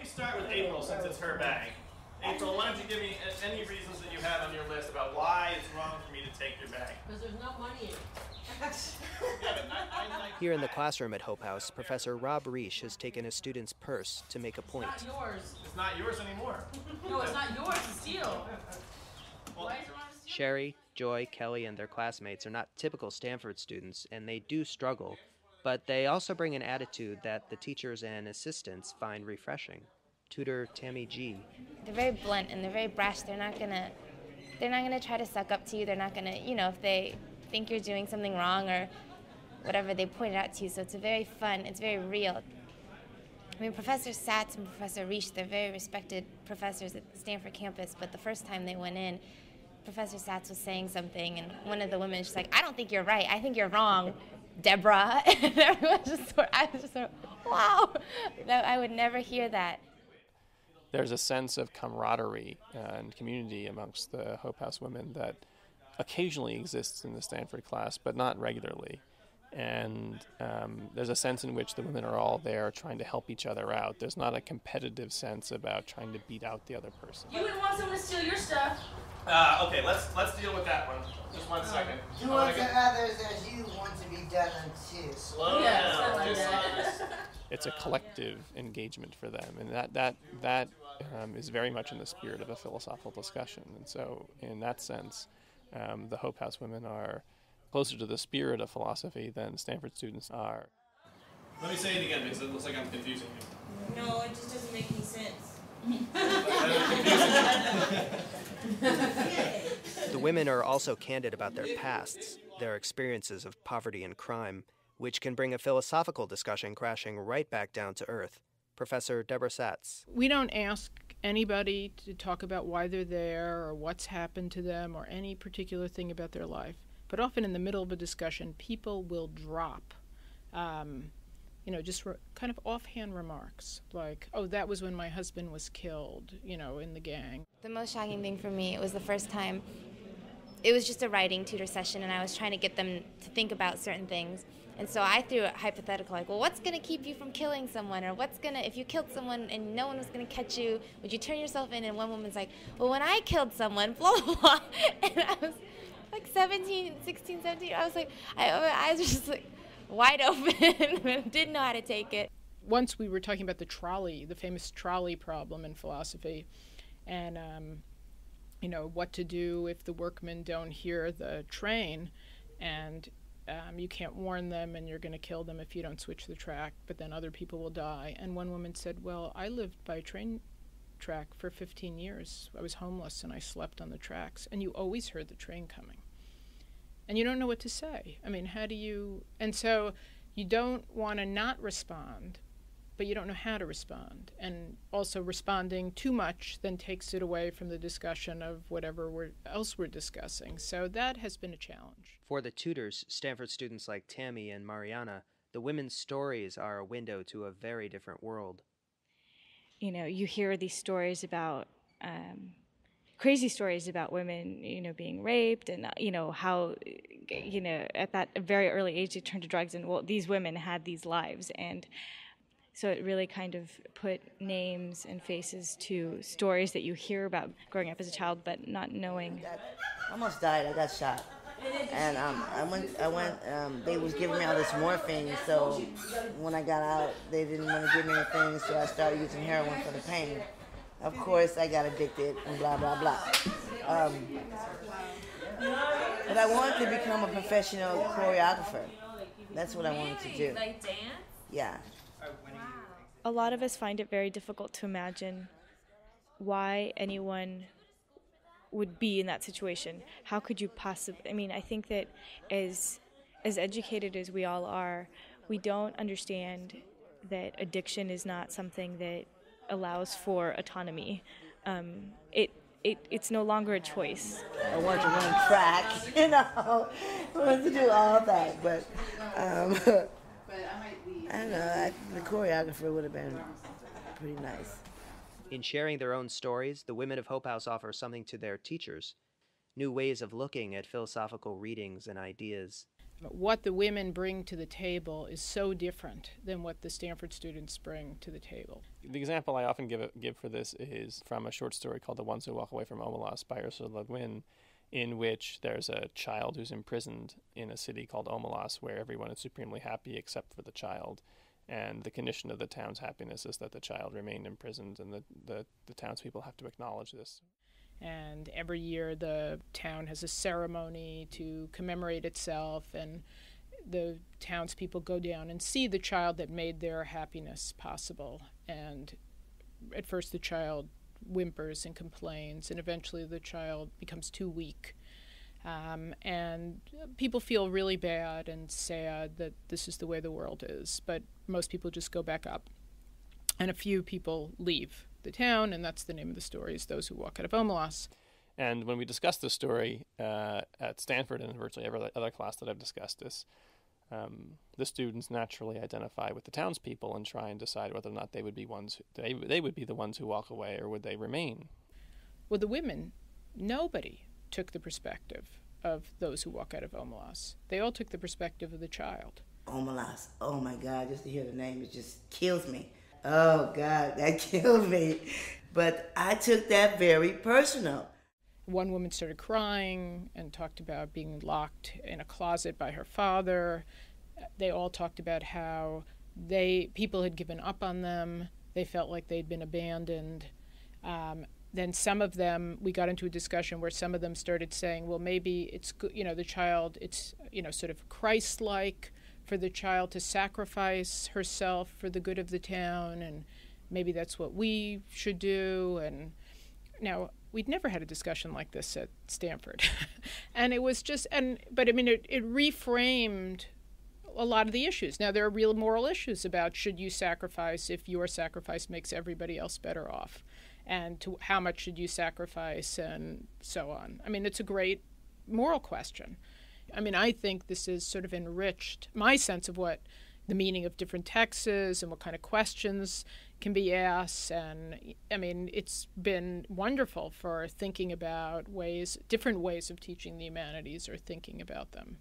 start with April since it's her bag. April, why don't you give me any reasons that you have on your list about why it's wrong for me to take your bag? Because there's no money in it. Here in the classroom at Hope House, Professor Rob Reish has taken a student's purse to make a point. It's not yours. It's not yours anymore. No, it's not yours to steal. Well, Why is it wrong to steal? Sherry, Joy, Kelly, and their classmates are not typical Stanford students, and they do struggle, but they also bring an attitude that the teachers and assistants find refreshing. Tutor Tammy G. They're very blunt and they're very brash. They're not gonna try to suck up to you. They're not gonna, if they think you're doing something wrong or whatever, they point it out to you. So it's very fun. It's very real. I mean, Professor Satz and Professor Reish, they're very respected professors at the Stanford campus, but the first time they went in, Professor Satz was saying something, and one of the women was just like, "I don't think you're right. I think you're wrong, Deborah." And everyone I was just sort of, wow, I would never hear that. There's a sense of camaraderie and community amongst the Hope House women that occasionally exists in the Stanford class, but not regularly. And there's a sense in which the women are all there trying to help each other out. There's not a competitive sense about trying to beat out the other person. You wouldn't want someone to steal your stuff. Okay, let's deal with that one. Just 1 second. Do unto others as you want to be done unto. Slow down. It's a collective engagement for them, and that is very much in the spirit of a philosophical discussion. And so, in that sense, the Hope House women are closer to the spirit of philosophy than Stanford students are. Let me say it again because it looks like I'm confusing you. No, it just doesn't make any sense. The women are also candid about their pasts, their experiences of poverty and crime, which can bring a philosophical discussion crashing right back down to earth. Professor Deborah Satz. We don't ask anybody to talk about why they're there or what's happened to them or any particular thing about their life. But often in the middle of a discussion, people will drop, just kind of offhand remarks like, "Oh, that was when my husband was killed, in the gang." The most shocking thing for me, it was the first time, it was just a writing tutor session, and I was trying to get them to think about certain things. And so I threw a hypothetical, like, well, what's going to keep you from killing someone? Or if you killed someone and no one was going to catch you, would you turn yourself in? And one woman's like, well, when I killed someone, blah, blah, blah. And I was like 16, 17. I was like, my eyes were just like wide open and didn't know how to take it. Once we were talking about the famous trolley problem in philosophy, and, what to do if the workmen don't hear the train, and you can't warn them and you're going to kill them if you don't switch the track, but then other people will die. And one woman said, well, I lived by a train track for 15 years. I was homeless and I slept on the tracks, and you always heard the train coming. And you don't know what to say. I mean, and so you don't want to not respond, but you don't know how to respond. And also responding too much then takes it away from the discussion of whatever else we're discussing. So that has been a challenge. For the tutors, Stanford students like Tammy and Mariana, the women's stories are a window to a very different world. You hear these stories about, crazy stories about women, being raped, and, how, at that very early age they turned to drugs, and, well, these women had these lives. And so it really kind of put names and faces to stories that you hear about growing up as a child, but not knowing. I almost died. I got shot. And I went, they was giving me all this morphine, so when I got out, they didn't want to give me anything, so I started using heroin for the pain. Of course, I got addicted and blah, blah, blah. But I wanted to become a professional choreographer. That's what I wanted to do. Like dance? Yeah. A lot of us find it very difficult to imagine why anyone would be in that situation. How could you possibly, I think that as educated as we all are, we don't understand that addiction is not something that allows for autonomy. It's no longer a choice. I wanted to run track, I wanted to do all that, but I don't know, the choreographer would have been pretty nice. In sharing their own stories, the women of Hope House offer something to their teachers, new ways of looking at philosophical readings and ideas. What the women bring to the table is so different than what the Stanford students bring to the table. The example I often give for this is from a short story called The Ones Who Walk Away from Omelas by Ursula Le Guin, in which there's a child who's imprisoned in a city called Omelas where everyone is supremely happy except for the child. And the condition of the town's happiness is that the child remained imprisoned, and the townspeople have to acknowledge this. And every year the town has a ceremony to commemorate itself, and the townspeople go down and see the child that made their happiness possible. And at first the child whimpers and complains, and eventually the child becomes too weak. And people feel really bad and sad that this is the way the world is, but most people just go back up. And a few people leave the town, and that's the name of the story, is Those Who Walk Out of Omelas. And when we discussed this story at Stanford and virtually every other class that I've discussed this, the students naturally identify with the townspeople and try and decide whether or not they would be they would be the ones who walk away, or would they remain. Well, the women, nobody took the perspective of Those Who Walk Out of Omelas. They all took the perspective of the child. Omelas, oh my God, just to hear the name, it just kills me. Oh God, that killed me. But I took that very personal. One woman started crying and talked about being locked in a closet by her father. They all talked about how people had given up on them. They felt like they'd been abandoned. Then some of them, we got into a discussion where some of them started saying, well, maybe it's, the child, it's, sort of Christ-like for the child to sacrifice herself for the good of the town, and maybe that's what we should do. And now, we'd never had a discussion like this at Stanford. And it was just, but it reframed a lot of the issues. Now, there are real moral issues about should you sacrifice if your sacrifice makes everybody else better off, and to how much should you sacrifice, and so on. It's a great moral question. I think this has sort of enriched my sense of what the meaning of different texts is and what kind of questions can be asked. And it's been wonderful for thinking about different ways of teaching the humanities or thinking about them.